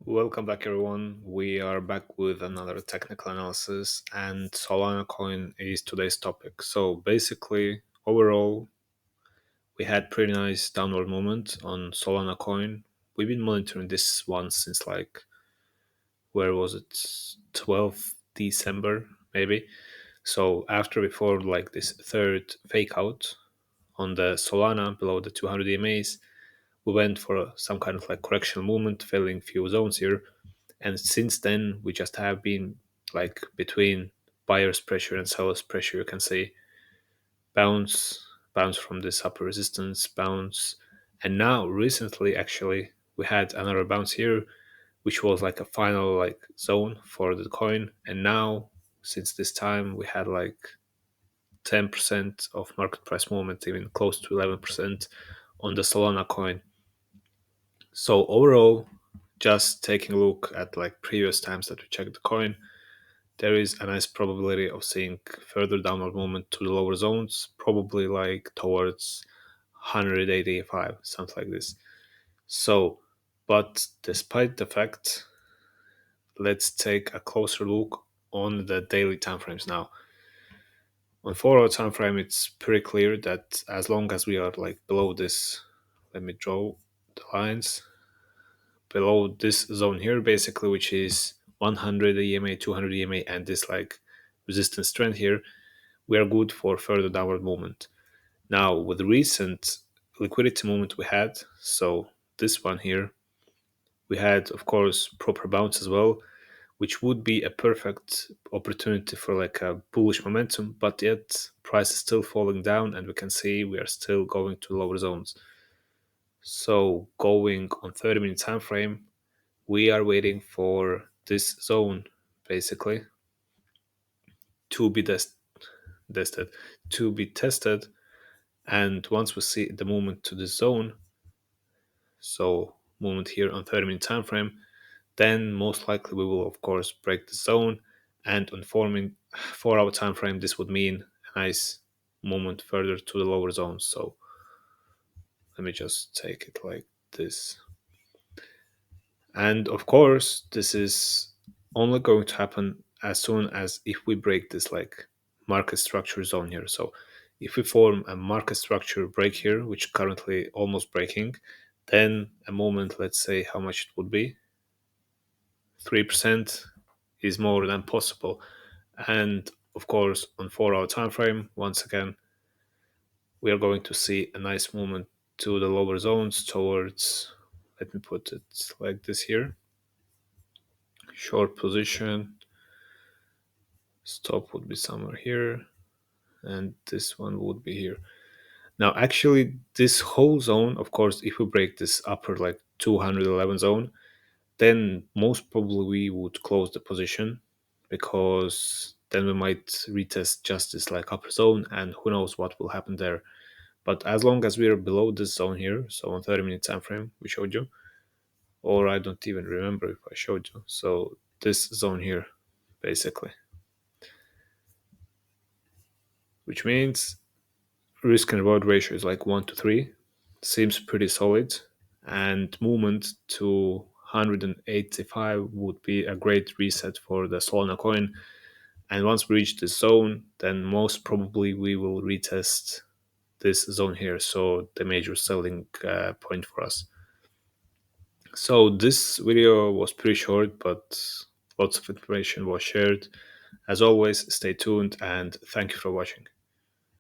Welcome back, everyone. We are back with another technical analysis, and Solana Coin is today's topic. So, basically, overall, we had pretty nice downward movement on Solana Coin. We've been monitoring this one since where was it? 12th December, maybe. So, after we formed this third fake out on the Solana below the 200 EMAs, we went for some kind of correctional movement, filling few zones here. And since then, we just have been between buyer's pressure and seller's pressure. You can say bounce, bounce from this upper resistance, bounce. And now, recently, actually, we had another bounce here, which was like a final zone for the coin. And now, since this time, we had 10% of market price movement, even close to 11% on the Solana coin. So overall, just taking a look at previous times that we checked the coin, there is a nice probability of seeing further downward movement to the lower zones, probably towards 185, something like this. So, but despite the fact, let's take a closer look on the daily timeframes now. On 4 hour time frame, it's pretty clear that as long as we are below this, let me draw the lines below this zone here, basically, which is 100 EMA, 200 EMA, and this resistance trend here, we are good for further downward movement. Now, with the recent liquidity movement we had, so this one here, we had, of course, proper bounce as well, which would be a perfect opportunity for a bullish momentum, but yet price is still falling down, and we can see we are still going to lower zones. So going on 30-minute time frame, we are waiting for this zone basically to be tested to be tested, and once we see the movement to this zone, so movement here on 30-minute time frame, then most likely we will of course break the zone, and on forming 4 hour time frame, this would mean a nice movement further to the lower zones. So let me just take it like this. And of course, this is only going to happen as soon as if we break this market structure zone here. So if we form a market structure break here, which currently almost breaking, then a moment, let's say how much it would be, 3% is more than possible. And of course, on 4 hour time frame, once again, we are going to see a nice movement to the lower zones towards, let me put it like this here, short position, stop would be somewhere here, and this one would be here. Now, actually, this whole zone, of course, if we break this upper 211 zone, then most probably we would close the position, because then we might retest just this upper zone, and who knows what will happen there. But as long as we are below this zone here, so on 30-minute time frame we showed you, or I don't even remember if I showed you, so this zone here basically, which means risk and reward ratio is 1 to 3, seems pretty solid, and movement to 185 would be a great reset for the Solana coin. And once we reach this zone, then most probably we will retest this zone here, so the major selling point for us. So this video was pretty short, but lots of information was shared. As always, stay tuned, and thank you for watching.